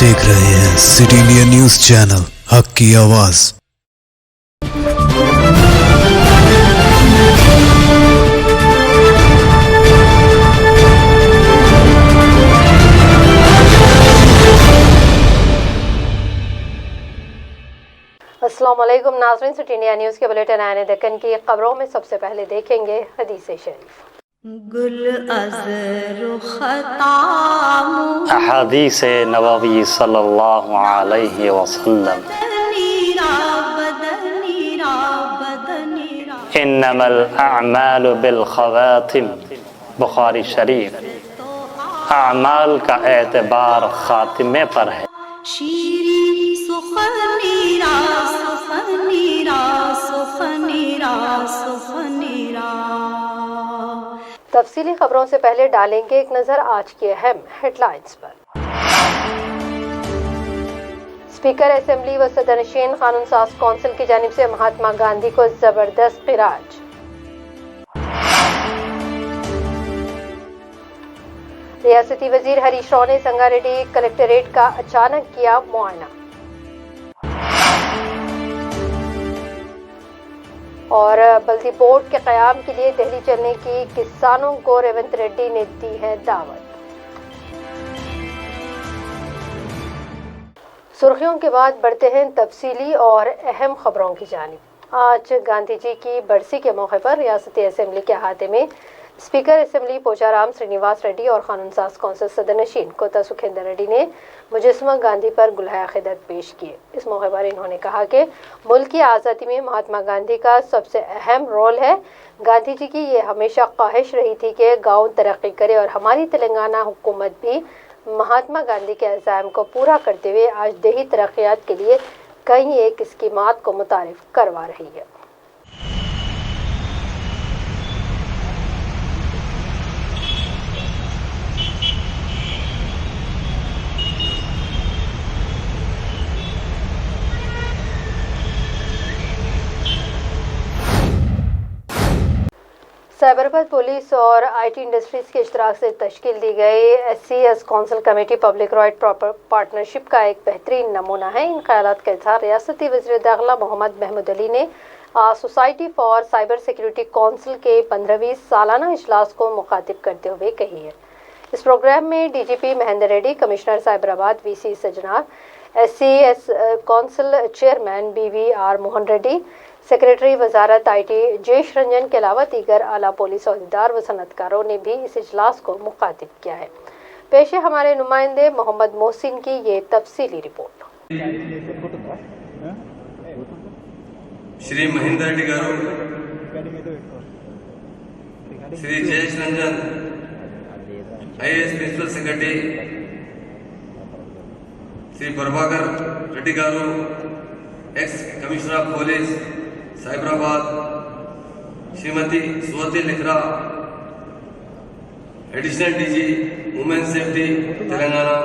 देख रहे हैं सिटी इंडिया न्यूज चैनल, हक की आवाज। अस्सलाम वालेकुम नाज़रीन, सिटी इंडिया न्यूज़ के बुलेटिन आने दक्कन की खबरों में सबसे पहले देखेंगे हदीस शरीफ। अहादीस नबवी सल्लल्लाहु अलैहि वसल्लम, इन्नमल अअमालु बिल खवातिम, बुखारी शरीफ। अमाल का एतबार खातिमे पर है। तफसीली खबरों से पहले डालेंगे एक नजर आज की अहम हेडलाइंस पर। स्पीकर असेंबली व सदरनशीन कानून साज कौंसिल की जानिब से महात्मा गांधी को जबरदस्त खिराज। रियासती वजीर हरीश राव ने संगारेड्डी कलेक्ट्रेट का अचानक किया मुआयना। और बल्दी बोर्ड के क़याम के लिए दिल्ली चलने की किसानों को रेवंत रेड्डी ने दी है दावत। सुर्खियों के बाद बढ़ते हैं तफसीली और अहम खबरों की जानिब। आज गांधी जी की बरसी के मौके पर रियासती असेंबली के अहाते में स्पीकर असेंबली पोचाराम श्रीनिवास रेड्डी और कानून साज कौंसिल सदरनशीन कोता सुखेंद्र रेड्डी ने मुजस्समा गांधी पर गुलहाए खिदत पेश किए। इस मौके पर इन्होंने कहा कि मुल्क की आज़ादी में महात्मा गांधी का सबसे अहम रोल है। गांधी जी की ये हमेशा ख्वाहिश रही थी कि गांव तरक्की करे और हमारी तेलंगाना हुकूमत भी महात्मा गांधी के अज़ाइम को पूरा करते हुए आज देही तरक्यात के लिए कई एक स्कीमात को मुतारिफ करवा रही है। साइबराबाद पुलिस और आईटी इंडस्ट्रीज के इश्तराक से तश्कील दी गई SCS council committee public right partnership का एक बेहतरीन नमूना है। इन ख्यालात के इज़हार रियासती वज़ीर दाखिला मोहम्मद महमूद अली ने society for cyber security council के 15वीं सालाना इजलास को मुखातिब करते हुए कही है। इस प्रोग्राम में DGP Mahendra Reddy, commissioner Cyberabad VC Sajjanar, SCS council chairman BVR Mohan Reddy, secretary Wazarat IT Jayesh Ranjan के अलावा दीगर आला पुलिस अहदेदार व सनतकारों ने भी इस इजलास को मुखातिब किया है। पेश है हमारे नुमाइंदे मोहम्मद मोहसिन की ये तफसीली report. Shri Mahendra Reddy garu, Shri Jayesh Ranjan IAS principal secretary, Shri Prabhakar Reddy garu, ex commissioner of police Cyberabad, Shrimati Swati Lakra, additional DG women safety Telangana,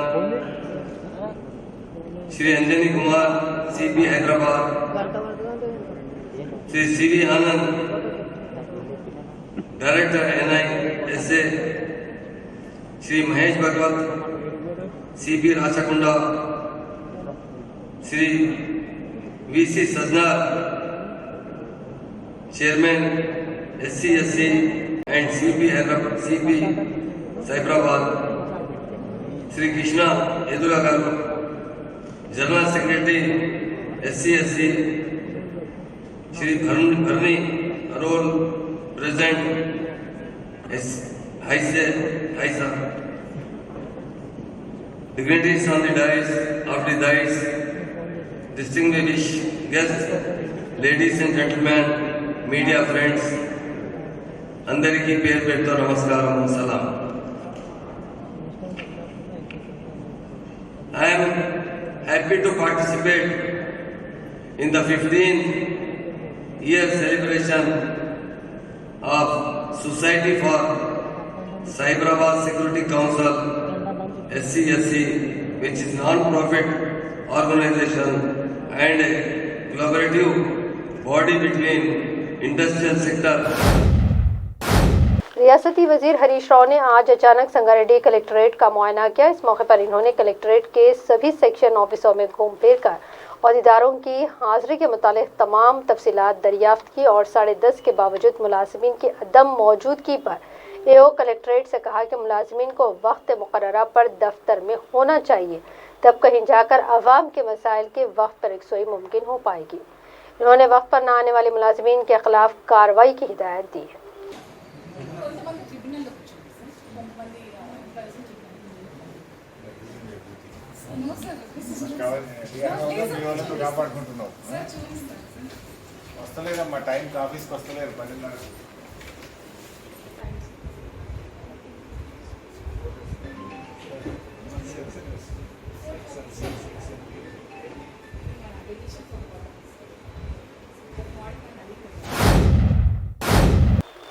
Shri Anjani Kumar CP Hyderabad, Shri CV Anand director NI SA, Shri Mahesh Bhagwat CP Rachakonda, Shri VC Sajjanar chairman SC/SC and CP Cyberabad, Shri Krishna Yedula garu, general secretary SC/SC, Shri Bharani Aroll, president HYSEA, dignitaries on the dais, of the dais, distinguished guests, ladies and gentlemen, media friends, अंदरिकी पेर पेरतो नमस्कारम सलाम। I am happy to participate in the 15th year celebration of Society for Cyberabad Security Council SC/SC, which is non-profit organization and a collaborative body between industrial sector, रियासती वजीर हरीश राव ने आज अचानक Sangareddy collectorate का मुआयना किया। इस मौके पर इन्होंने कलेक्ट्रेट के सभी सेक्शन ऑफिसों में घूम फिर कर औहदेदारों की हाजिरी के मुतालिक तमाम तफसीलात दरियाफ्त की और 10:30 के बावजूद मुलाजिमीन की अदम मौजूदगी पर एओ कलेक्ट्रेट से कहा कि मुलाजिमीन को वक्त मुकर्ररा पर दफ्तर में होना चाहिए, तब कहीं जाकर अवाम के मसाइल के वक्त पर यकसुई मुमकिन हो पाएगी। इन्होंने वक्त पर न आने वाले मुलाजिमीन के खिलाफ कार्रवाई की हिदायत दी है। వస్తలేదమ్మా టైంకి ఆఫీస్కి వస్తలేదు 10:30.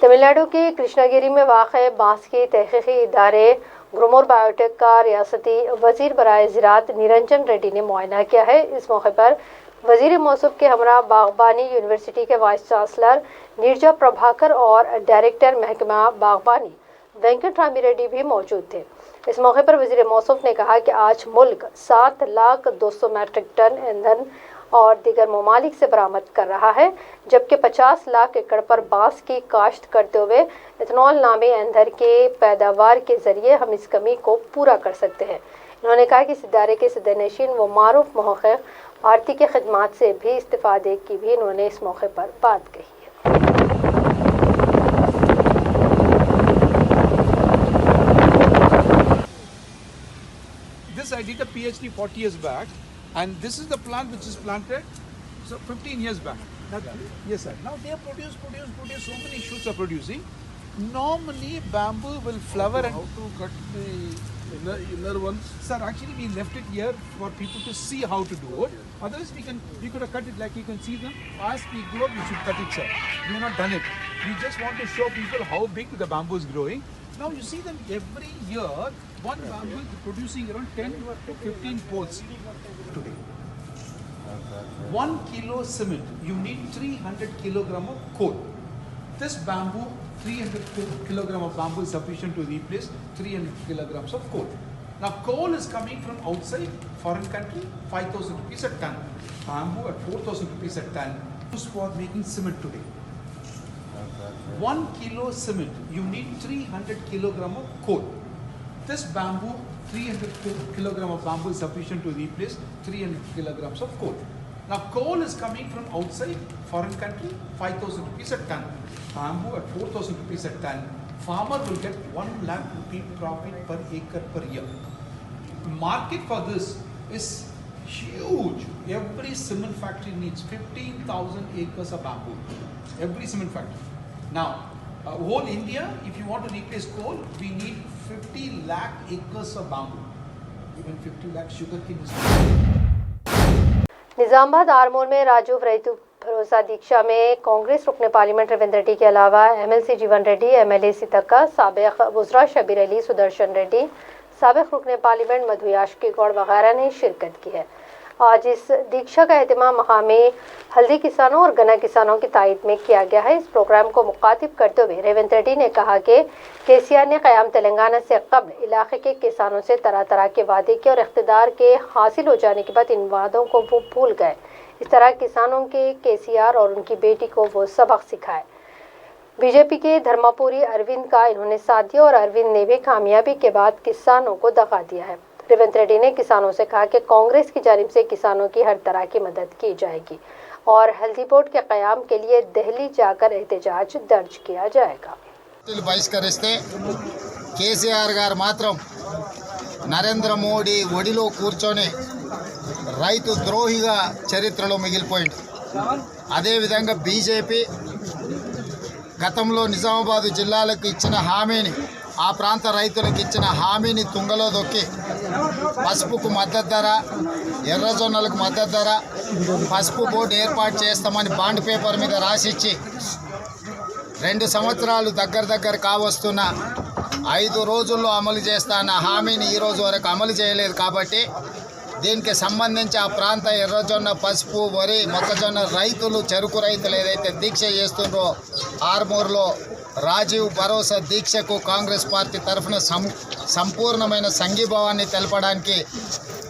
तमिलनाडु के कृष्णागिरी में वाक़ बांस के तहक़ीक़ी इदारे ग्रोमोर बायोटेक का रियासती वजीर बराए ज़राअत निरंजन रेड्डी ने मुआयना किया है। इस मौके पर वजीर मौसूफ के हमरा बागबानी यूनिवर्सिटी के वाइस चांसलर नीरजा प्रभाकर और डायरेक्टर महकमा बागबानी वेंकट रामी रेड्डी भी मौजूद थे। इस मौके पर वजीर मौसूफ ने कहा कि आज मुल्क 7,200,000 मीट्रिक टन ईंधन और दीगर ममालिक से बरामद कर रहा है, जबकि 50 लाख एकड़ पर बांस की काश्त करते हुए इथेनॉल नामी ईंधन के पैदावार के जरिए हम इस कमी को पूरा कर सकते हैं। उन्होंने कहा कि इस इदारे के सदरनशीन व मारूफ महक़क़ भारती के खदमात से भी इस्तिफ़ादे की भी उन्होंने इस मौके पर बात कही है। This I did a PhD 40 years back, and this is the plant which is planted so 15 years back. Yes, sir. Now they produce. So many shoots are producing. Normally, bamboo will flower and. How to cut the inner ones? Sir, actually we left it here for people to see how to do it. Otherwise, we could have cut it like you can see them. As we grow, we should cut it, sir. We have not done it. We just want to show people how big the bamboo is growing. Now you see them every year. One bamboo is producing around 10 to 15 poles today. 1 kilo cement, you need 300 kilogram of coal. This bamboo, 300 kilogram of bamboo is sufficient to replace 300 kilograms of coal. Now coal is coming from outside, foreign country, 5,000 rupees a ton. Bamboo at 4,000 rupees a ton. Used for making cement today. 1 kilo cement, you need 300 kilogram of coal. This bamboo, 300 kilogram of bamboo is sufficient to replace 300 kilograms of coal. Now coal is coming from outside, foreign country, 5,000 rupees a ton. Bamboo at 4,000 rupees a ton. Farmer will get 1 lakh rupee profit per acre per year. Market for this is huge. Every cement factory needs 15,000 acres of bamboo. Every cement factory. Now, whole India, if you want to replace coal, we need 50 lakh acres of bamboo. Even 50 lakh sugarcane is. Nizamabad Armoor में राजू रैतु भरोसा दीक्षा में कांग्रेस रुकने parliament Ravindra Reddy के अलावा MLC जीवन Reddy, MLA Seethakka, साबिक वुज़रा शबीर अली, सुदर्शन रेड्डी, साबिक रुकने पार्लियामेंट मधु याशिकी गौड़ वगैरह ने शिरकत की है। आज इस दीक्षा का एहतमाम मकामी हल्दी किसानों और गन्ना किसानों की तायद में किया गया है। इस प्रोग्राम को मुखातिब करते हुए रेवंत रेड्डी ने कहा कि केसीआर ने क़याम तेलंगाना से कबल इलाके के किसानों से तरह तरह के वादे किए और इख्तिदार के हासिल हो जाने के बाद इन वादों को वो भूल गए। इस तरह किसानों के केसीआर और उनकी बेटी को वो सबक सिखाए। बीजेपी के धर्मापुरी अरविंद का इन्होंने साथ दिया और अरविंद ने भी कामयाबी के बाद किसानों को दगा दिया है। रेवंत रेड्डी ने किसानों से कहा कि कांग्रेस की जानिब से किसानों की हर तरह की मदद की जाएगी और हल्दी बोर्ड के क़याम के लिए दिल्ली जाकर एहतजाज दर्ज किया जाएगा। బహిష్కరిస్తే కేసీఆర్ గారు మాత్రం నరేంద్ర మోడీ ఒడిలో కూర్చొని రైతు ద్రోహిగా చరిత్రలో మిగిలిపోయింది. అదేవిధంగా బీజేపీ గతంలో నిజామాబాద్ జిల్లాలకు ఇచ్చిన హామీని, ఆ ప్రాంత రైతులకు ఇచ్చిన హామీని తుంగలో దొక్కి పసుపుకు మద్దతు ధర, ఎర్రజొన్నలకు మద్దతు ధర, పసుపు బోర్డు ఏర్పాటు చేస్తామని బాండ్ పేపర్ మీద రాసిచ్చి 2 సంవత్సరాలు దగ్గర కావస్తున్న 5 రోజుల్లో అమలు చేస్తాన్న హామీని ఈ రోజు వరకు అమలు చేయలేదు. కాబట్టి దీనికి సంబంధించి ఆ ప్రాంత ఎర్రజొన్న, పసుపు, వరి, మొక్కజొన్న రైతులు, చెరుకు రైతులు ఏదైతే దీక్ష చేస్తున్నారో ఆర్మూర్లో రాజీవ్ భరోసా దీక్షకు కాంగ్రెస్ పార్టీ తరఫున సంపూర్ణమైన సంఘీభావాన్ని తెలపడానికి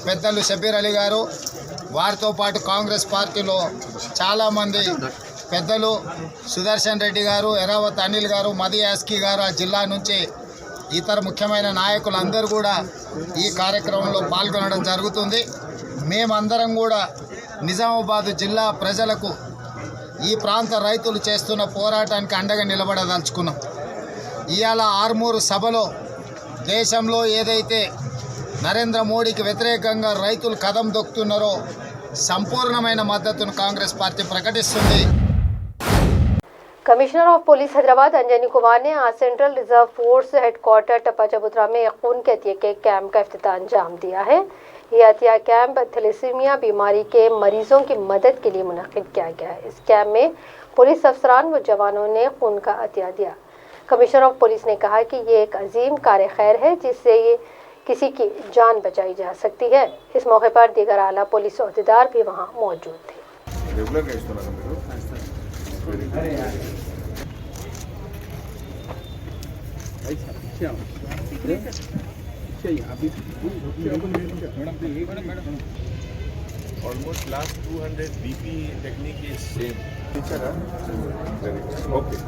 పెద్దలు షబీర్ అలీ గారు, వారితో పాటు కాంగ్రెస్ పార్టీలో చాలామంది పెద్దలు సుదర్శన్ రెడ్డి గారు, ఎరావత్ అనిల్ గారు, మది యాస్కి గారు, ఆ జిల్లా నుంచి ఇతర ముఖ్యమైన నాయకులందరూ కూడా ఈ కార్యక్రమంలో పాల్గొనడం జరుగుతుంది. మేమందరం కూడా నిజామాబాద్ జిల్లా ప్రజలకు ఈ ప్రాంత రైతులు చేస్తున్న పోరాటానికి అండగా నిలబడదలుచుకున్నాం. ఇవాళ ఆర్మూరు సభలో దేశంలో ఏదైతే నరేంద్ర మోడీకి వ్యతిరేకంగా రైతులు కదం దొక్కుతున్నారో సంపూర్ణమైన మద్దతును కాంగ్రెస్ పార్టీ ప్రకటిస్తుంది. Commissioner of police Hyderabad Anjani Kumar ने आज central reserve force headquarter Tappa Chabutra में एक खून के अतिया के कैंप का इफ्तिताह अंजाम दिया है। यह अतिया कैंप थैलेसीमिया बीमारी के मरीजों की मदद के लिए मुनक्किद किया गया है। इस कैंप में पुलिस अफसरान व जवानों ने खून का अतिया दिया। कमिश्नर ऑफ पुलिस ने कहा कि ये एक अजीम कार्य खैर है जिससे ये किसी की जान बचाई जा सकती है। इस मौके पर दीगर आला पुलिस अहदेदार भी वहाँ मौजूद थे। Almost last 200 BP technique is same. Teacher, okay.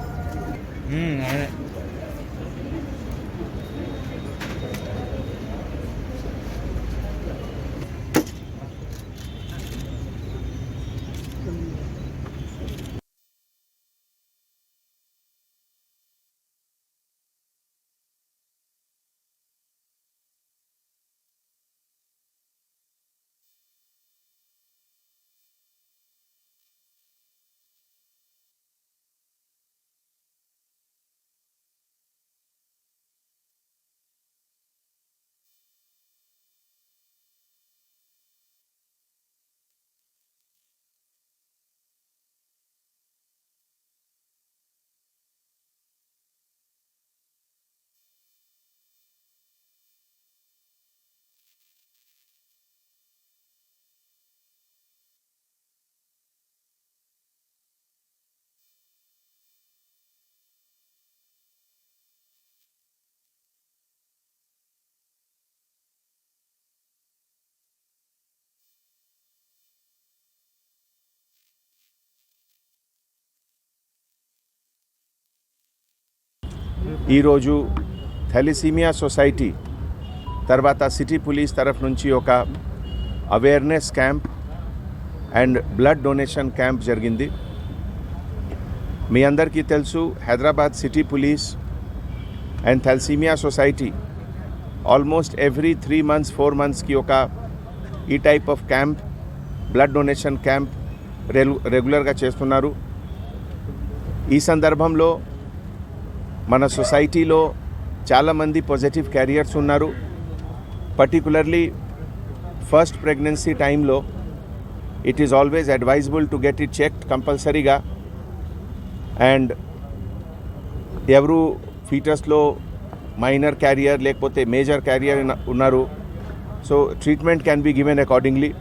ఈరోజు థాలసీమియా సొసైటీ తర్వాత సిటీ పోలీస్ తరఫు నుంచి ఒక awareness camp and blood donation camp జరిగింది. మీ అందరికీ తెలుసు, Hyderabad city police and thalassaemia society almost every 3 months 4 monthsకి ఒక ఈ type of camp, blood donation camp రెగ్యులర్గా చేస్తున్నారు. ఈ సందర్భంలో మన సొసైటీలో చాలామంది పాజిటివ్ క్యారియర్స్ ఉన్నారు. పర్టికులర్లీ ఫస్ట్ ప్రెగ్నెన్సీ టైంలో it is always advisable to get it checked కంపల్సరీగా. అండ్ ఎవరు ఫీటస్లో మైనర్ క్యారియర్ లేకపోతే మేజర్ క్యారియర్ ఉన్నారు, so treatment can be given accordingly.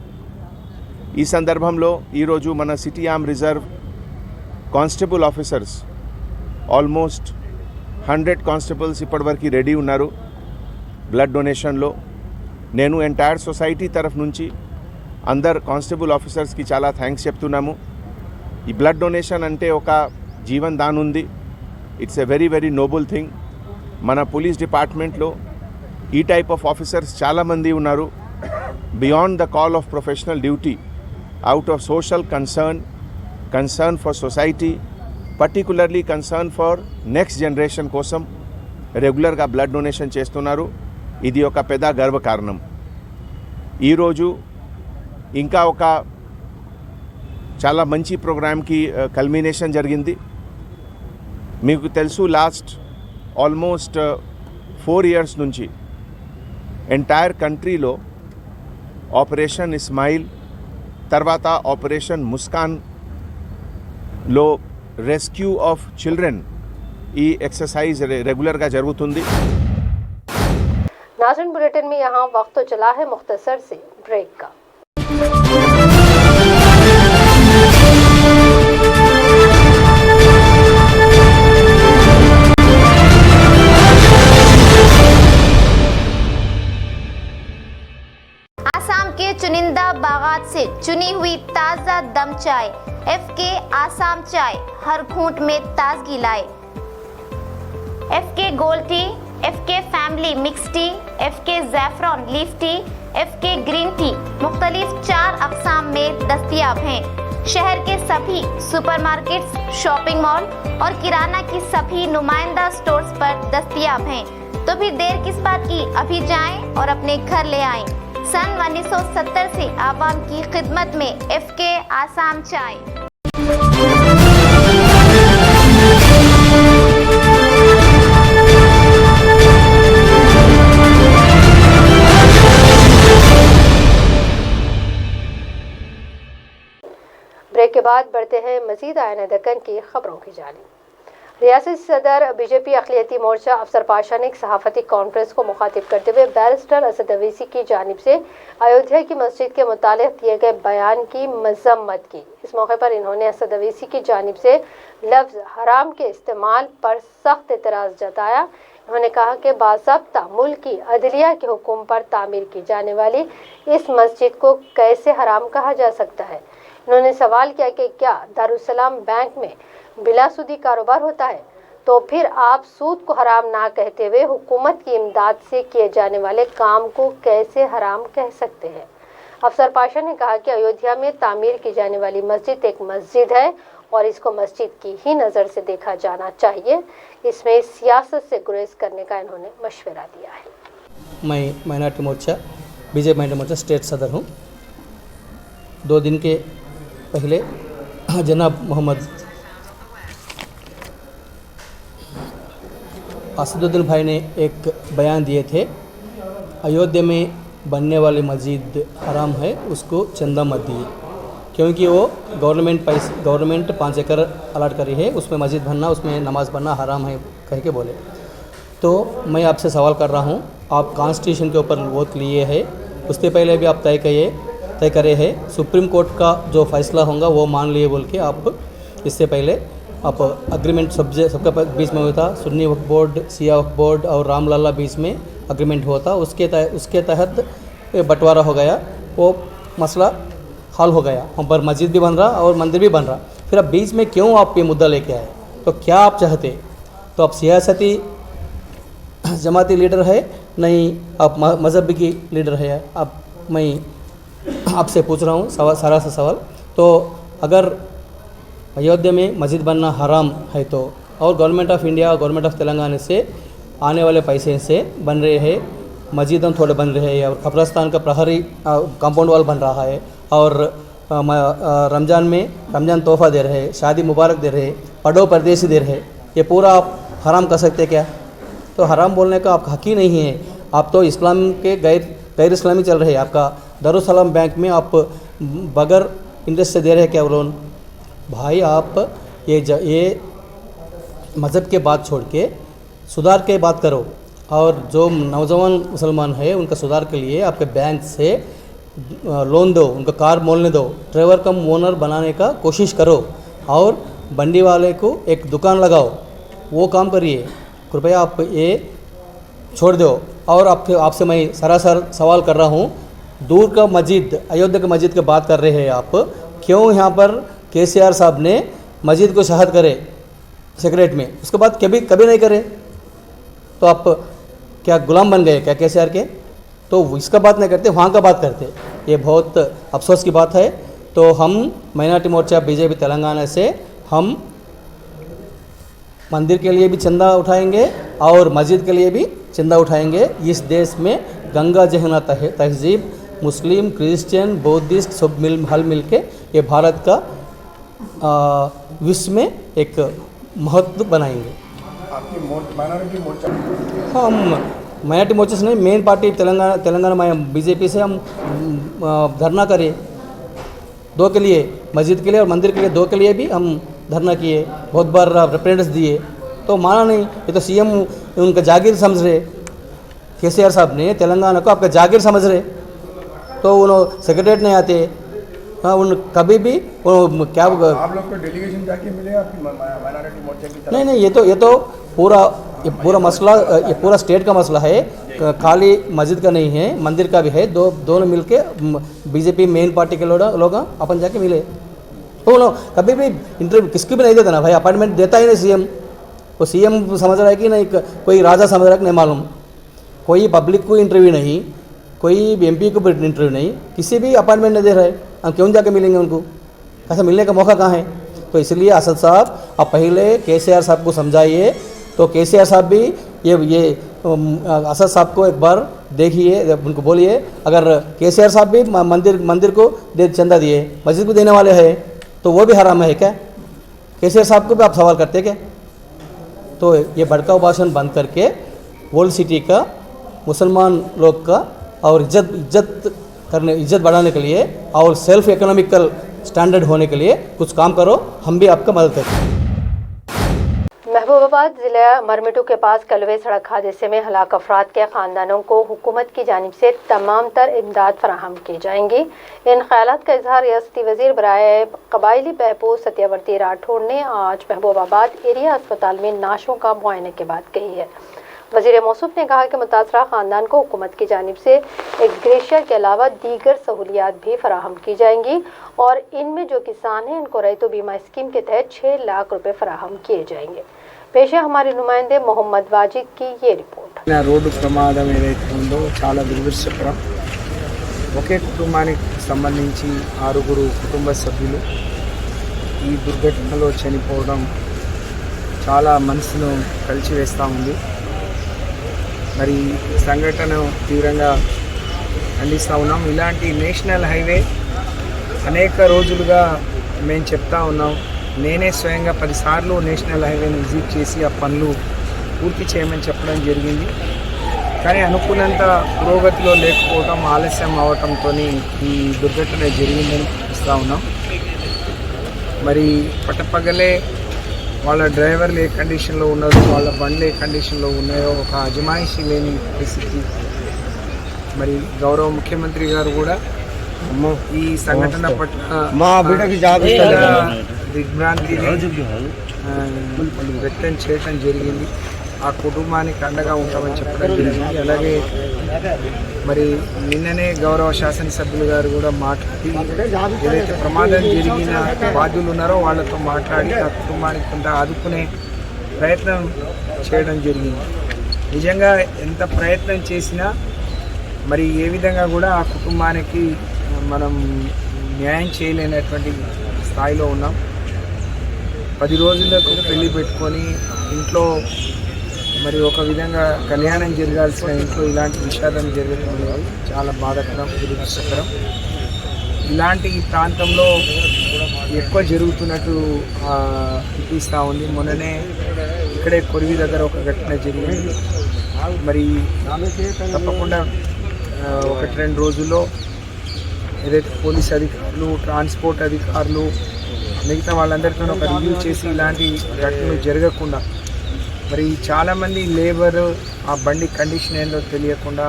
ఈ సందర్భంలో ఈరోజు మన city arm reserve constable officers almost 100 constables ఇప్పటివరకు రెడీ ఉన్నారు బ్లడ్ డొనేషన్లో. నేను ఎంటైర్ సొసైటీ తరఫు నుంచి అందరు కానిస్టేబుల్ ఆఫీసర్స్కి చాలా థ్యాంక్స్ చెప్తున్నాము. ఈ బ్లడ్ డొనేషన్ అంటే ఒక జీవన్ దాన్ ఉంది. It's a very very Nobel thing. మన పోలీస్ డిపార్ట్మెంట్లో ఈ టైప్ ఆఫ్ ఆఫీసర్స్ చాలామంది ఉన్నారు. Beyond the call of professional duty, out of social concern for society, particularly concern for next generation కోసం రెగ్యులర్గా బ్లడ్ డొనేషన్ చేస్తున్నారు. ఇది ఒక పెద్ద గర్వకారణం. ఈరోజు ఇంకా ఒక చాలా మంచి ప్రోగ్రామ్కి కల్మినేషన్ జరిగింది. మీకు తెలుసు, లాస్ట్ ఆల్మోస్ట్ 4 years నుంచి ఎంటైర్ కంట్రీలో ఆపరేషన్ ఇస్మాయిల్ తర్వాత ఆపరేషన్ ముస్కాన్లో రెస్క్యూ ఆఫ్ చిల్డ్రన్ ఈ एक्सरसाइज रेगुलर का जरूरत नाज़रीन, बुलेटिन में यहाँ वक्त तो चला है मुख्तसर से ब्रेक का। चुनिंदा बागात से चुनी हुई ताज़ा दम चाय, एफके आसाम चाय हर घूंट में ताजगी लाए। एफके gold tea, एफके family mix T, एफके ज़ैफ़रॉन leaf tea, एफके green tea मुख्तलिफ 4 अक़साम में दस्तयाब हैं। शहर के सभी सुपरमार्केट्स, शॉपिंग मॉल और किराना की सभी नुमाइंदा स्टोर्स पर दस्तयाब हैं। तो फिर देर किस बात की, अभी जाएं और अपने घर ले आएं। सन 1970 से आवाम की खिदमत में एफके आसाम चाय। ब्रेक के बाद बढ़ते हैं मजीद आयन दक्कन की खबरों की जानिब। रियासती सदर बीजेपी अक़लियती मोर्चा अफसर पाशा ने एक सहाफ़ती कॉन्फ्रेंस को मुखातिब करते हुए बैरिस्टर असद अवैसी की जानिब से अयोध्या की मस्जिद के मुतालिक दिए गए बयान की मजम्मत की। इस मौके पर इन्होंने असद अवैसी की जानिब से लफ्ज़ हराम के इस्तेमाल पर सख्त एतराज़ जताया। उन्होंने कहा कि बाज़ाब्ता मुल्क की अदलिया के हुक्म पर तामीर की जाने वाली इस मस्जिद को कैसे हराम कहा जा सकता है। उन्होंने सवाल किया कि क्या दारुस्सलाम बैंक में बिलासूदी कारोबार होता है, तो फिर आप सूद को हराम ना कहते हुए हुकूमत की इमदाद से किए जाने वाले काम को कैसे हराम कह सकते हैं। अफसर पाशा ने कहा कि अयोध्या में तामीर की जाने वाली मस्जिद एक मस्जिद है और इसको मस्जिद की ही नज़र से देखा जाना चाहिए। इसमें सियासत से गुरेज करने का इन्होंने मशवरा दिया है। मैं माइनॉरिटी मोर्चा बीजेपी माइनॉरिटी मोर्चा स्टेट सदर हूँ। 2 दिन के पहले जनाब मोहम्मद असदुद्दीन भाई ने एक बयान दिए थे, अयोध्या में बनने वाली मस्जिद हराम है, उसको चंदा मत दिए, क्योंकि वो गवर्नमेंट 5 एकड़ अलाट करी है, उसमें मस्जिद बनना, उसमें नमाज़ पढ़ना हराम है कह के बोले। तो मैं आपसे सवाल कर रहा हूँ, आप कॉन्स्टिट्यूशन के ऊपर वोट लिए है, उससे पहले भी आप तय करे हैं, सुप्रीम कोर्ट का जो फैसला होगा वो मान लिए बोल के आप इससे पहले आप अग्रीमेंट सबका बीच में हुआ था। सुन्नी वक्फ बोर्ड, सिया वक्फ बोर्ड और रामलला बीच में अग्रीमेंट हुआ था, उसके तहत बंटवारा हो गया, वो मसला हल हो गया। हम पर मस्जिद भी बन रहा और मंदिर भी बन रहा, फिर अब बीच में क्यों आप ये मुद्दा लेके आए? तो क्या आप चाहते? तो आप सियासती जमाती लीडर है नहीं, आप मजहबी की लीडर है? अब मैं आपसे पूछ रहा हूँ सारा सा सवाल। तो अगर अयोध्या में मस्जिद बनना हराम है तो, और गवर्नमेंट ऑफ इंडिया और गवर्नमेंट ऑफ तेलंगाना से आने वाले पैसे से बन रहे हैं, मस्जिद थोड़े बन रहे हैं, और कब्रस्तान का प्रहरी कंपाउंड वाल बन रहा है, और रमज़ान तोहफ़ा दे रहे हैं, शादी मुबारक दे रहे हैं, पढ़ो परदेसी दे रहे हैं, ये पूरा आप हराम कर सकते क्या? तो हराम बोलने का आपका हक ही नहीं है। आप तो इस्लाम के गैर इस्लामी चल रहे हैं। आपका दारुस्सलाम बैंक में आप बगैर इंटरेस्ट से दे रहे हैं क्या लोन? भाई आप ये मज़हब के बात छोड़ के सुधार के बात करो, और जो नौजवान मुसलमान है उनका सुधार के लिए आपके बैंक से लोन दो, उनका कार मोलने दो, ड्राइवर कम ओनर बनाने का कोशिश करो, और बंडी वाले को एक दुकान लगाओ, वो काम करिए। कृपया आप ये छोड़ दो। और आपसे मैं सरासर सवाल कर रहा हूँ, दूर का मस्जिद, अयोध्या की मस्जिद की बात कर रहे हैं आप, क्यों यहाँ पर केसीआर साहब ने मस्जिद को शहादत करे सेक्रेट में, उसके बाद कभी नहीं करे? तो आप क्या गुलाम बन गए क्या केसीआर के? तो इसका बात नहीं करते, वहाँ का बात करते, ये बहुत अफसोस की बात है। तो हम माइनॉरिटी मोर्चा बीजेपी तेलंगाना से हम मंदिर के लिए भी चंदा उठाएंगे और मस्जिद के लिए भी चंदा उठाएंगे। इस देश में गंगा जमुना तहजीब, मुस्लिम, क्रिश्चियन, बौद्धिस्ट सब हल मिल के ये भारत का विश्व में एक महत्व बनाएंगे। आपकी माइनॉरिटी मोर्चा? हम माइनॉरिटी मोर्चा से नहीं, मेन पार्टी तेलंगाना में बीजेपी से हम धरना करें 2 के लिए, मस्जिद के लिए और मंदिर के लिए 2 के लिए भी हम धरना किए, बहुत बार रिप्रेजेंटेशन दिए, तो माना नहीं। ये तो सीएम उनका जागीर समझ रहे, केसीआर साहब ने तेलंगाना को आपका जागीर समझ रहे, तो उन्होंने सेक्रेटरीट नहीं आते। हाँ, उन कभी भी क्या आप लोग को डेलीगेशन जाके मिले आपकी माइनॉरिटी मोर्चा की तरफ? नहीं, ये तो पूरा मसला, ये पूरा स्टेट का मसला है। खाली मस्जिद का नहीं है, मंदिर का भी है। दोनों मिलके बीजेपी मेन पार्टी के लोग अपन जाके मिले। तो नो कभी भी इंटरव्यू किसकी भी नहीं देता ना भाई, अपॉइंटमेंट देता ही नहीं सीएम। वो सीएम समझ रहा है कि नहीं, कोई राजा समझ रहा है कि नहीं मालूम। कोई पब्लिक को इंटरव्यू नहीं, कोई एमपी को भी इंटरव्यू नहीं, किसी भी अपॉइंटमेंट नहीं दे रहे। हम क्यों जाके मिलेंगे उनको? ऐसा मिलने का मौका कहाँ है? तो इसलिए असद साहब आप पहले केसीआर साहब को समझाइए। तो केसीआर साहब भी ये असद साहब को एक बार देखिए, उनको बोलिए अगर केसीआर साहब भी मंदिर को चंदा दिए, मस्जिद को देने वाले हैं, तो वो भी हराम है क्या? केसीआर साहब को भी आप सवाल करते क्या? तो ये भड़काऊ भाषण बंद करके ओल्ड सिटी का मुसलमान लोग का और इज्जत बढ़ाने के लिए और सेल्फ इकोनॉमिकल स्टैंडर्ड होने के लिए कुछ काम करो, हम भी आपका मदद करें। महबूबाबाद जिला मरमिटू के पास कलवे सड़क हादसे में हलाक अफराद के ख़ानदानों को हुकूमत की जानिब से तमाम तर इमदाद फराहम की जाएंगी। इन ख्यालात का इजहार रियासती वज़ीर बराए कबायली बहबूद सत्यावर्ती राठौड़ ने आज महबूबाबाद एरिया अस्पताल में नाशों का मुआयने के बाद कही है। वज़ीर मौसूफ ने कहा कि मुतासरा ख़ानदान को हुकूमत की जानिब से एक ग्रेशियर के अलावा दीगर सहूलियात भी फराहम की जाएंगी और इनमें जो किसान हैं उनको रैतो बीमा स्कीम के तहत 6 लाख रुपए फराहम किए जाएंगे। पेश है हमारे नुमाइंदे मोहम्मद वाजिद की ये रिपोर्ट। रोడ్డు ప్రమాదం ఏదైతే ఉందో చాలా దురదృష్టకరం। ఒకే కుటుంబానికి సంబంధించి 6 కుటుంబ సభ్యులు ఈ దుర్ఘటనలో చనిపోవడం చాలా మనసును కలిచివేస్తూ ఉంది। మరి సంఘటన తీవ్రంగా ఖండిస్తూ ఉన్నాం। ఇలాంటి నేషనల్ హైవే అనేక రోజులుగా మేము చెప్తా ఉన్నాం। నేనే స్వయంగా 10 సార్లు నేషనల్ హైవేని విజిట్ చేసి ఆ పనులు పూర్తి చేయమని చెప్పడం జరిగింది। కానీ అనుకున్నంత పురోగతిలో లేకపోవడం, ఆలస్యం అవడంతో ఈ దుర్ఘటన జరిగిందని చూస్తూ ఉన్నాం। మరి పట్టపగలే వాళ్ళ డ్రైవర్లు ఏ కండిషన్లో ఉన్నారో, వాళ్ళ బండ్లు ఏ కండిషన్లో ఉన్నాయో ఒక అజమాయిషీ లేని పరిస్థితి। మరి గౌరవ ముఖ్యమంత్రి గారు కూడా ఈ సంఘటన పట్ల దిగ్భ్రాంతి వ్యక్తం చేయడం జరిగింది। ఆ కుటుంబానికి అండగా ఉంటామని చెప్పడం జరిగింది। అలాగే మరి నిన్ననే గౌరవ శాసనసభ్యులు గారు కూడా మాట్లాడి ఏదైతే ప్రమాదం జరిగిన బాధ్యులు ఉన్నారో వాళ్ళతో మాట్లాడి ఆ కుటుంబానికి కొంత ఆదుకునే ప్రయత్నం చేయడం జరిగింది। నిజంగా ఎంత ప్రయత్నం చేసినా మరి ఏ విధంగా కూడా ఆ కుటుంబానికి మనం న్యాయం చేయలేనటువంటి స్థాయిలో ఉన్నాం। 10 రోజులకు పెళ్లి పెట్టుకొని ఇంట్లో మరి ఒక విధంగా కళ్యాణం జరగాల్సిన ఇంట్లో ఇలాంటి విషాదం జరగడం అనేది చాలా బాధాకరం, దురదృష్టకరం। ఇలాంటి ఈ ప్రాంతంలో ఎక్కువ జరుగుతున్నట్టు అనిపిస్తూ ఉంది। మొన్ననే ఇక్కడే కొరివి దగ్గర ఒక ఘటన జరిగింది। మరి తప్పకుండా 1-2 రోజుల్లో ఏదైతే పోలీస్ అధికారులు, ట్రాన్స్పోర్ట్ అధికారులు, మిగతా వాళ్ళందరితో ఒక రివ్యూ చేసి ఇలాంటి ఘటనలు జరగకుండా, మరి చాలామంది లేబర్ ఆ బండి కండిషన్ ఏందో తెలియకుండా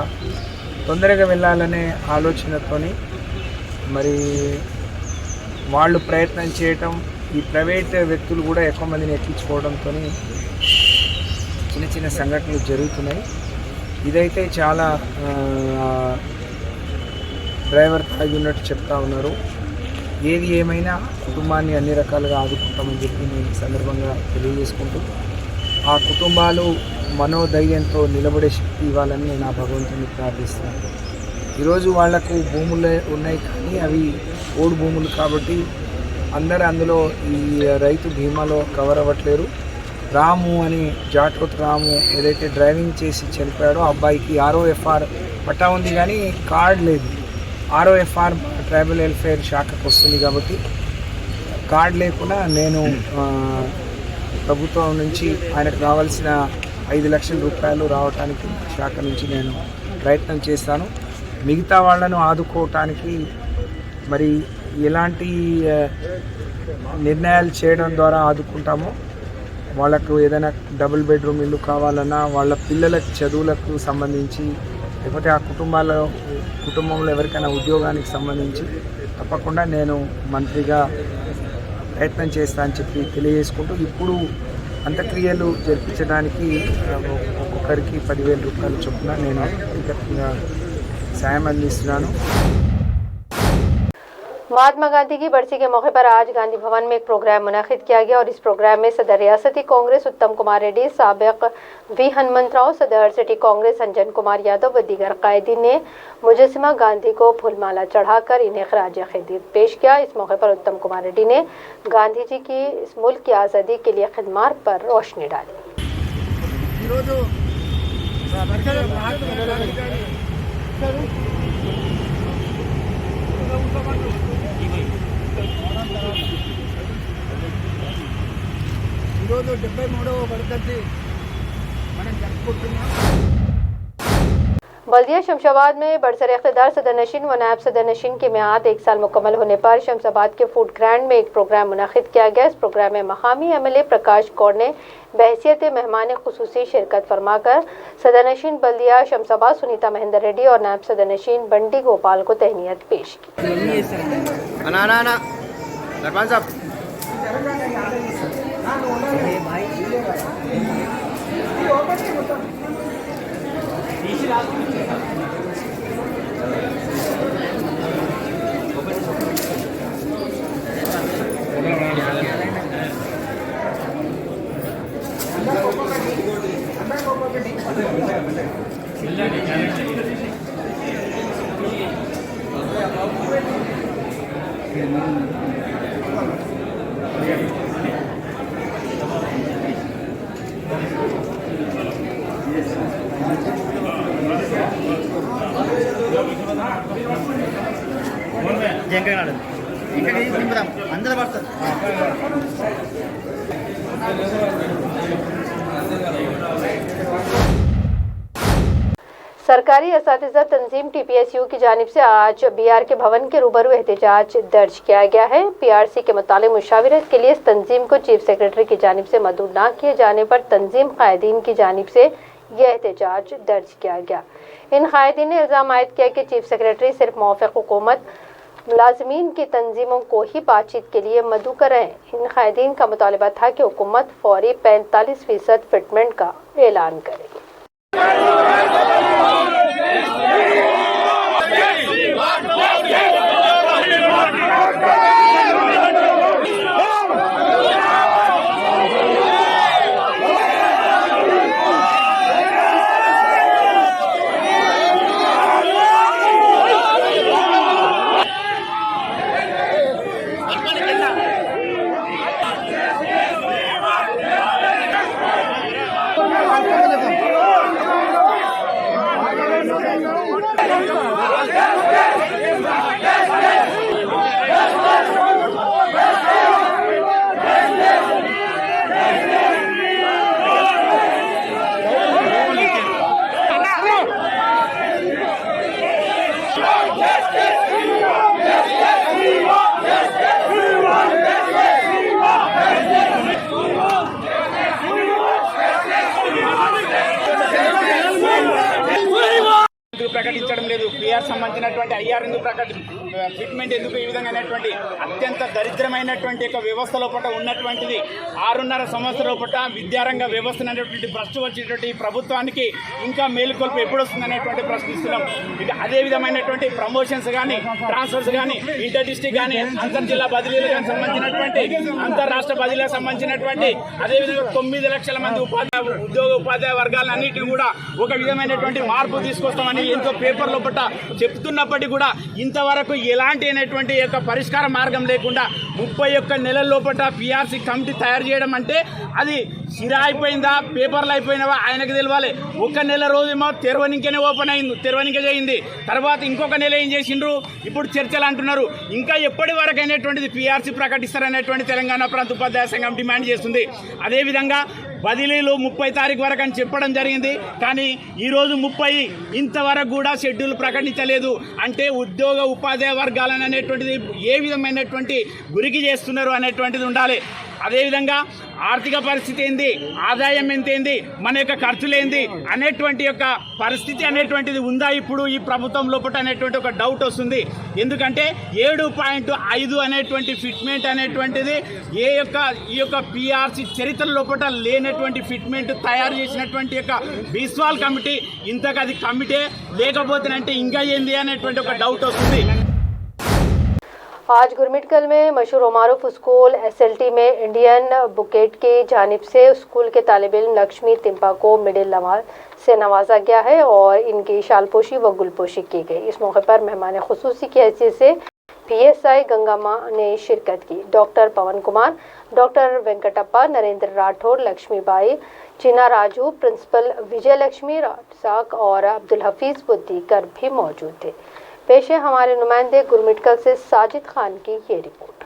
తొందరగా వెళ్ళాలనే ఆలోచనతోని మరి వాళ్ళు ప్రయత్నం చేయటం, ఈ ప్రైవేట్ వ్యక్తులు కూడా ఎక్కువ మందిని ఎక్కించుకోవడంతో చిన్న చిన్న సంఘటనలు జరుగుతున్నాయి। ఇదైతే చాలా డ్రైవర్ తాగి ఉన్నట్టు చెప్తా ఉన్నారు। ఏది ఏమైనా కుటుంబాన్ని అన్ని రకాలుగా ఆదుకుంటామని చెప్పి నేను సందర్భంగా తెలియజేసుకుంటూ ఆ కుటుంబాలు మనోధైర్యంతో నిలబడే శక్తి ఇవ్వాలని నేను ఆ భగవంతుని ప్రార్థిస్తున్నాను। ఈరోజు వాళ్లకు భూములు ఉన్నాయి కానీ అవి ఓడు భూములు కాబట్టి అందరూ అందులో ఈ రైతు బీమాలో కవర్ అవ్వట్లేరు। రాము అని జాటోత్ రాము ఏదైతే డ్రైవింగ్ చేసి చనిపోయాడో అబ్బాయికి ROFR పట్టా ఉంది కానీ కార్డ్ లేదు। ROFR ట్రైబల్ వెల్ఫేర్ శాఖకు వస్తుంది కాబట్టి కార్డ్ లేకుండా నేను ప్రభుత్వం నుంచి ఆయనకు రావాల్సిన 5 లక్షల రూపాయలు రావడానికి శాఖ నుంచి నేను ప్రయత్నం చేస్తాను। మిగతా వాళ్ళను ఆదుకోవటానికి మరి ఎలాంటి నిర్ణయాలు చేయడం ద్వారా ఆదుకుంటామో, వాళ్ళకు ఏదైనా డబుల్ బెడ్రూమ్ ఇల్లు కావాలన్నా, వాళ్ళ పిల్లలకు చదువులకు సంబంధించి, లేకపోతే ఆ కుటుంబంలో ఎవరికైనా ఉద్యోగానికి సంబంధించి తప్పకుండా నేను మంత్రిగా ప్రయత్నం చేస్తా అని చెప్పి తెలియజేసుకుంటూ, ఇప్పుడు అంత్యక్రియలు జరిపించడానికి ఒక్కొక్కరికి 10,000 రూపాయల చొప్పున నేను వ్యక్తిగతంగా సాయం అందిస్తున్నాను. महात्मा गांधी की बरसी के मौके पर आज गांधी भवन में एक प्रोग्राम मुनाकिद किया गया और इस प्रोग्राम में सदर रियासती कांग्रेस उत्तम कुमार रेड्डी, साबिक वी हनुमंतराव, सदर सिटी कांग्रेस अंजन कुमार यादव व दीगर कायदीन ने मुजस्सिमा गांधी को फूलमाला चढ़ाकर इन्हें खराज अक़ीदत पेश किया। इस मौके पर उत्तम कुमार रेड्डी ने गांधी जी की इस मुल्क की आज़ादी के लिए खिदमत पर रोशनी डाली। बल्दिया शमशाबाद में बरसर इख्तिदार सदरनशीन व नायब सदरनशीन की मियाद 1 साल मुकम्मल होने पर शमशाबाद के फूड ग्रैंड में एक प्रोग्राम मुनाकिद किया गया। इस प्रोग्राम में मकामी MLA प्रकाश कौर ने बहैसियत मेहमान खुसूसी शिरकत फरमाकर सदरनशीन बल्दिया शमशाबाद सुनीता महेंद्र रेड्डी और नायब सदरनशीन बंडी गोपाल को तहनीत पेश की। सरकारी असातिज़ा तंजीम TPSU की जानिब से आज BR के भवन के रूबरू एहतजाज दर्ज किया गया है। PRC के मुतालिक मुशावरत के लिए इस तंजीम को चीफ सेक्रेटरी की जानिब से मदऊ न किए जाने पर तंजीम कायदीन की जानिब से यह एहतजाज दर्ज किया गया। इन कायदीन ने इल्ज़ाम आयद किया कि चीफ सेक्रेटरी सिर्फ मौफ़िक़ हुकूमत मुलाज़मीन की तंजीमों को ही बातचीत के लिए मदऊ कर रहे हैं। इन कायदीन का मुतालबा था कि हुकूमत फौरी 45% फिटमेंट का ऐलान करे। ప్రకటించడం లేదు, పిఆర్ సంబంధించినటువంటి ఐఆర్ ఎందుకు ఫిట్మెంట్ ఎందుకు ఈ విధంగా అనేటువంటి అత్యంత దరిద్రమైనటువంటి ఒక వ్యవస్థ లోపల ఉన్నటువంటిది 6.5 సంవత్సరాల లోపల విద్యారంగ వ్యవస్థ అనేటువంటి భ్రష్టు వచ్చినటువంటి ప్రభుత్వానికి ఇంకా మేలుకొల్పు ఎప్పుడు వస్తుంది అనేటువంటి ప్రశ్నిస్తున్నాం. ఇక అదే విధమైనటువంటి ప్రమోషన్స్ కానీ ట్రాన్స్ఫర్స్ కానీ ఇంటర్ డిస్ట్రిక్ట్ కానీ అంతర్ జిల్లా బదిలీలకు సంబంధించినటువంటి అంతర్రాష్ట్ర బదిలీలకు సంబంధించినటువంటి అదేవిధంగా 9 లక్షల మంది ఉపాధ్యాయ వర్గాలన్నిటిని కూడా ఒక విధమైనటువంటి మార్పు తీసుకొస్తామని ఎంతో పేపర్ లోపల చెప్తున్నప్పటికీ కూడా ఇంతవరకు ఎలాంటి అనేటువంటి యొక్క పరిష్కార మార్గం లేకుండా 31 నెలల లోపల PRC కమిటీ తయారు చేయడం అంటే అది సిరా అయిపోయిందా పేపర్లు అయిపోయినావా ఆయనకు తెలియాలి. 1 నెల రోజేమో తెరవనికనే ఓపెన్ అయింది, తెరవనిక చేయింది, తర్వాత ఇంకొక నెల ఏం చేసిండ్రు, ఇప్పుడు చర్చలు అంటున్నారు. ఇంకా ఎప్పటి వరకు అయినటువంటిది PRC ప్రకటిస్తారనేటువంటి తెలంగాణ ప్రాంత ఉపాధ్యాయ సంఘం డిమాండ్ చేస్తుంది. అదేవిధంగా బదిలీలు 30 తారీఖు వరకు అని చెప్పడం జరిగింది, కానీ ఈరోజు 30 ఇంతవరకు కూడా షెడ్యూల్ ప్రకటించలేదు. అంటే ఉద్యోగ ఉపాధ్యాయ వర్గాలను అనేటువంటిది ఏ విధమైనటువంటి గురికి చేస్తున్నారు అనేటువంటిది ఉండాలి. అదేవిధంగా ఆర్థిక పరిస్థితి ఏంది, ఆదాయం ఎంతేంది, మన యొక్క ఖర్చులు ఏంది అనేటువంటి యొక్క పరిస్థితి అనేటువంటిది ఉందా ఇప్పుడు ఈ ప్రభుత్వం లోపల అనేటువంటి ఒక డౌట్ వస్తుంది. ఎందుకంటే 7.5 అనేటువంటి ఫిట్మెంట్ అనేటువంటిది ఈ యొక్క పిఆర్సి చరిత్ర లోపల లేనటువంటి ఫిట్మెంట్ తయారు చేసినటువంటి యొక్క బిస్వాల్ కమిటీ ఇంతకు అది కమిటీ లేకపోతేనంటే ఇంకా ఏంది అనేటువంటి ఒక డౌట్ వస్తుంది. आज गुरमिटकल में मशहूर मारूफ स्कूल SLT में इंडियन बुकेट की जानिब से स्कूल के तालिब इल्म लक्ष्मी तिम्पा को मेडल से नवाजा गया है और इनकी शालपोशी व गुलपोशी की गई। इस मौके पर मेहमान खुसूसी की हैसियत से PSI गंगामा ने शिरकत की। डॉक्टर पवन कुमार, डॉक्टर वेंकटप्पा, नरेंद्र राठौर, लक्ष्मीबाई, चीना राजू, प्रिंसिपल विजय लक्ष्मी रासाक और अब्दुल हफीज व दीगर भी मौजूद थे। पेश है हमारे नुमाइंदे गुरमिटकल से साजिद खान की ये report.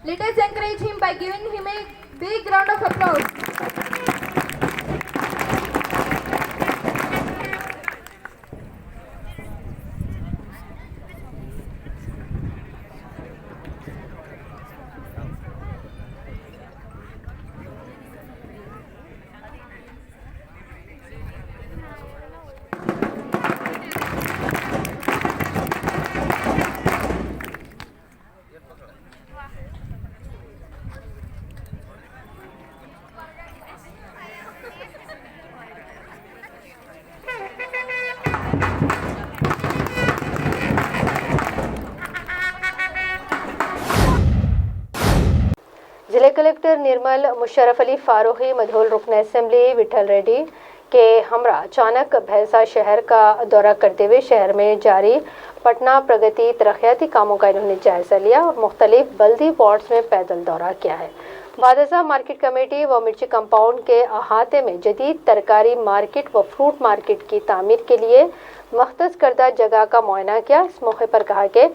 Let us encourage him by giving him a big round of applause. जिले कलेक्टर निर्मल मुशर्रफ अली फारूकी, मधोल रुकन असेंबली विठल रेड्डी के हमरा अचानक भैंसा शहर का दौरा करते हुए शहर में जारी पटना प्रगति तरक्याती कामों का इन्होंने जायजा लिया और मुख्तलिफ बल्दी वार्ड्स में पैदल दौरा किया है। बादशाह मार्केट कमेटी व मिर्ची कंपाउंड के अहाते में जदीद तरकारी मार्केट व फ्रूट मार्केट की तामीर के लिए मख्तस करदा जगह का मुआयना किया। इस मौके पर कहा कि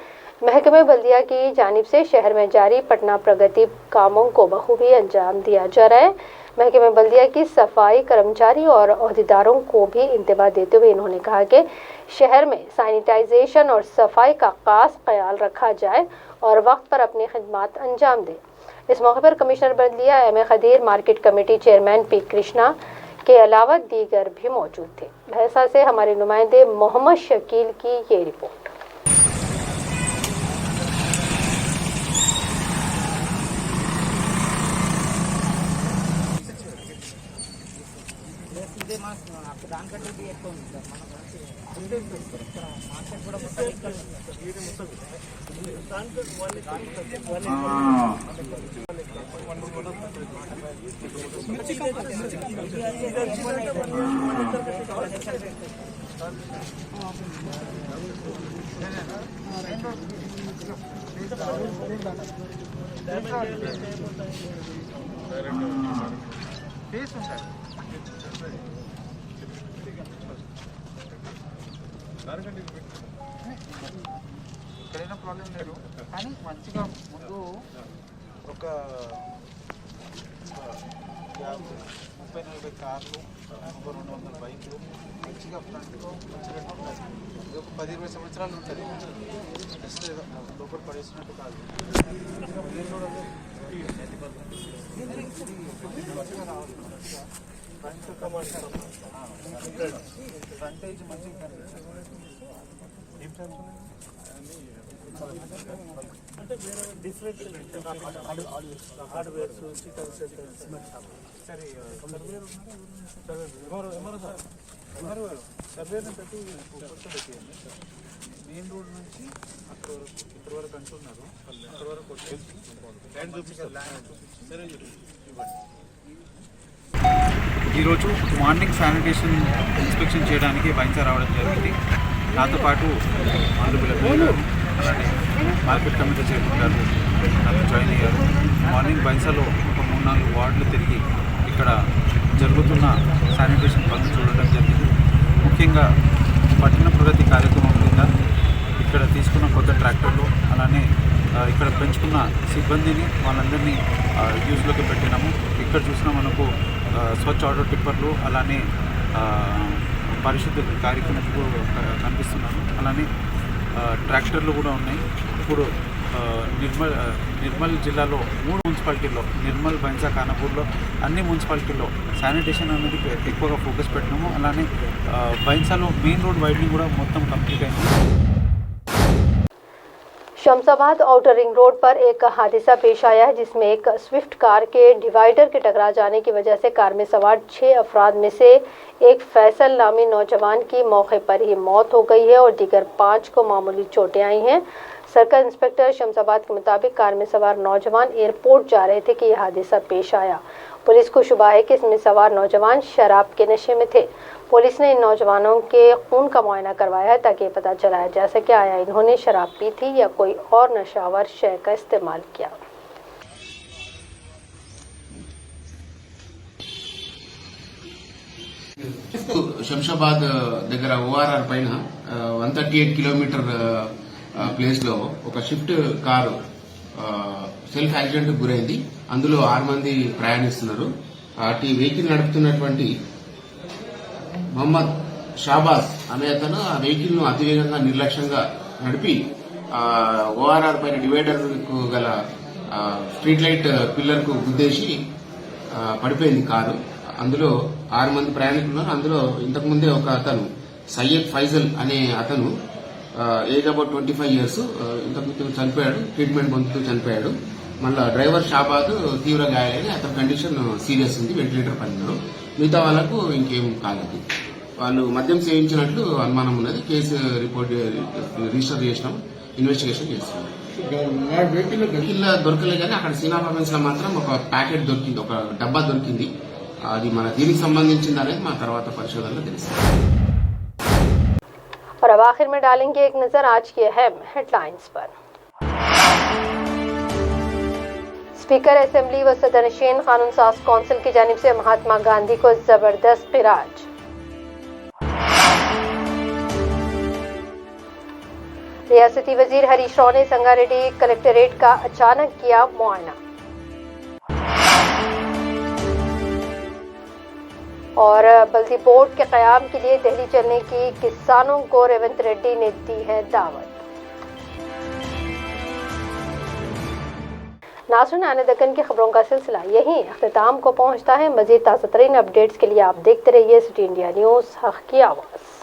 महकमे बल्दिया की जानिब से शहर में जारी पटना प्रगति कामों को बखूबी अंजाम दिया जा रहा है। महकमे बल्दिया की सफाई कर्मचारी और अहदेदारों को भी इंतबाह देते हुए इन्होंने कहा कि शहर में सैनिटाइजेशन और सफाई का खास ख्याल रखा जाए और वक्त पर अपनी खिदमत अंजाम दें। इस मौके पर कमिश्नर बल्दिया M.A. Khadir, market committee chairman P. Krishna के अलावा दीगर भी मौजूद थे। भैंसा से हमारे नुमाइंदे मोहम्मद शकील की ये रिपोर्ट। ఎక్కడైనా ప్రాబ్లం లేదు కానీ మంచిగా ముందు ఒక 30-40 కార్లు, 200 బైకులు మంచిగా ఫ్రంట్లో మంచిగా ఉంటుంది. ఇది ఒక 10-20 సంవత్సరాలు ఉంటుంది. జస్ట్ లోపల పడేసినట్టు కాదు. మంచిగా రావాలి. ఫ్రంట్ కమర్షియల్ ఫ్రంటేజ్ మంచిగా కనిపిస్తుంది. అంటే వేరే డిఫరెంట్ హార్డ్వేర్స్ సిమెంట్ షాప్ సరే సర్వేర్ పెట్టి కొత్త పెట్టేయండి. మెయిన్ రోడ్ నుంచి అక్కడ వరకు ఇక్కడ వరకు అంటున్నారు. అక్కడ వరకు ల్యాండ్ చూపిస్తారు. సరే ఈరోజు మార్నింగ్ శానిటేషన్ ఇన్స్పెక్షన్ చేయడానికి బయట రావడం జరిగింది. నాతో పాటు ఆంధ్రప్రదేశ్ అలానే మార్కెట్ కమిటీ చైర్మన్ గారు నాకు జాయిన్ అయ్యారు. మార్నింగ్ బైన్సాలో ఒక 3-4 వార్డులు తిరిగి ఇక్కడ జరుగుతున్న శానిటేషన్ పనులు చూడడం జరిగింది. ముఖ్యంగా పట్టణ ప్రగతి కార్యక్రమం కింద ఇక్కడ తీసుకున్న కొత్త ట్రాక్టర్లు అలానే సిబ్బందిని వాళ్ళందరినీ యూజ్లోకి పెట్టినాము. ఇక్కడ చూసినా మనకు స్వచ్ఛ ఆటో టిప్పర్లు అలానే పారిశుద్ధ్య కార్యక్రమాలు కనిపిస్తున్నాము. అలానే ట్రాక్టర్లు కూడా ఉన్నాయి. ఇప్పుడు నిర్మల్ జిల్లాలో 3 మున్సిపాలిటీల్లో నిర్మల్, బైన్సా, ఖానాపూర్లో అన్ని మున్సిపాలిటీల్లో శానిటేషన్ అనేది ఎక్కువగా ఫోకస్ పెట్టినాము. అలానే బైన్సాలో మెయిన్ రోడ్ వైడనింగ్ కూడా మొత్తం కంప్లీట్ అయింది. शमशाबाद आउटर रिंग रोड पर एक हादसा पेश आया है जिसमें एक स्विफ्ट कार के डिवाइडर के टकरा जाने की वजह से कार में सवार 6 अफराद में से एक फैसल नामी नौजवान की मौके पर ही मौत हो गई है और दीगर 5 को मामूली चोटें आई हैं। सर्कल इंस्पेक्टर शमशाबाद के मुताबिक कार में सवार नौजवान एयरपोर्ट जा रहे थे कि यह हादसा पेश आया। पुलिस को शुबा है कि इसमें सवार नौजवान शराब के नशे में थे। पुलिस ने इन नौजवानों के खून का मुआयना करवाया है ताकि पता चलाया जा सके आया इन्होंने शराब पी थी या कोई और नशावर शय का इस्तेमाल किया। శంషాబాద్ దగ్గర ORR పైన 138 కిలోమీటర్ ప్లేస్లో ఒక షిఫ్ట్ కారు సెల్ఫ్ యాక్సిడెంట్ గురైంది. అందులో 6 మంది ప్రయాణిస్తున్నారు. అటు వెహికల్ నడుపుతున్నటువంటి మొహమ్మద్ షాబాజ్ అనే అతను ఆ వెహికల్ ను అతివేగంగా నిర్లక్ష్యంగా నడిపి ORR పైన డివైడర్ కు గల స్ట్రీట్ లైట్ పిల్లర్ కు గుద్దేసి పడిపోయింది కారు. అందులో 6 మంది ప్రయాణికులు ఉన్నారు. అందులో ఇంతకుముందే ఒక అతను సయ్యద్ ఫైజల్ అనే అతను ఏజ్ అబౌట్ 25 ఇయర్స్ ఇంతకుముందు చనిపోయాడు. ట్రీట్మెంట్ పొందుతూ చనిపోయాడు. మళ్ళా డ్రైవర్ షాబాద్ తీవ్ర గాయాలని అతని కండిషన్ సీరియస్ ఉంది. వెంటిలేటర్ పడినారు. మిగతా వాళ్ళకు ఇంకేం కాలేదు. వాళ్ళు మద్యం సేవించినట్లు అనుమానం ఉన్నది. కేసు రిపోర్ట్ రిజిస్టర్ చేసినాం. ఇన్వెస్టిగేషన్ చేస్తున్నాం. వెహికల్ దొరకలేదు కానీ అక్కడ సీనా పర్ఫార్మెన్స్ లో మాత్రం ఒక ప్యాకెట్ దొరికింది, ఒక డబ్బా దొరికింది. అది మన దీనికి సంబంధించింది అనేది మా తర్వాత పరిశోధనలో తెలుస్తుంది. और अब आखिर में डालेंगे एक नजर आज की अहम हेडलाइंस पर। स्पीकर असेंबली व सदनशीन कानून साज कौंसिल की जानिब से महात्मा गांधी को जबरदस्त खिराज। रियासती वजीर हरीश राव ने संगारेड्डी कलेक्ट्रेट का अचानक किया मुआयना। और बल्दी बोर्ड के क़याम के लिए दिल्ली चलने की किसानों को रेवंत रेड्डी ने दी है दावत। नाज़रीन, आने दक्कन की खबरों का सिलसिला यहीं अख्तिताम को पहुंचता है। मज़ीद ताज़ा तरीन अपडेट्स के लिए आप देखते रहिए सिटी इंडिया न्यूज़, हक़ की आवाज़।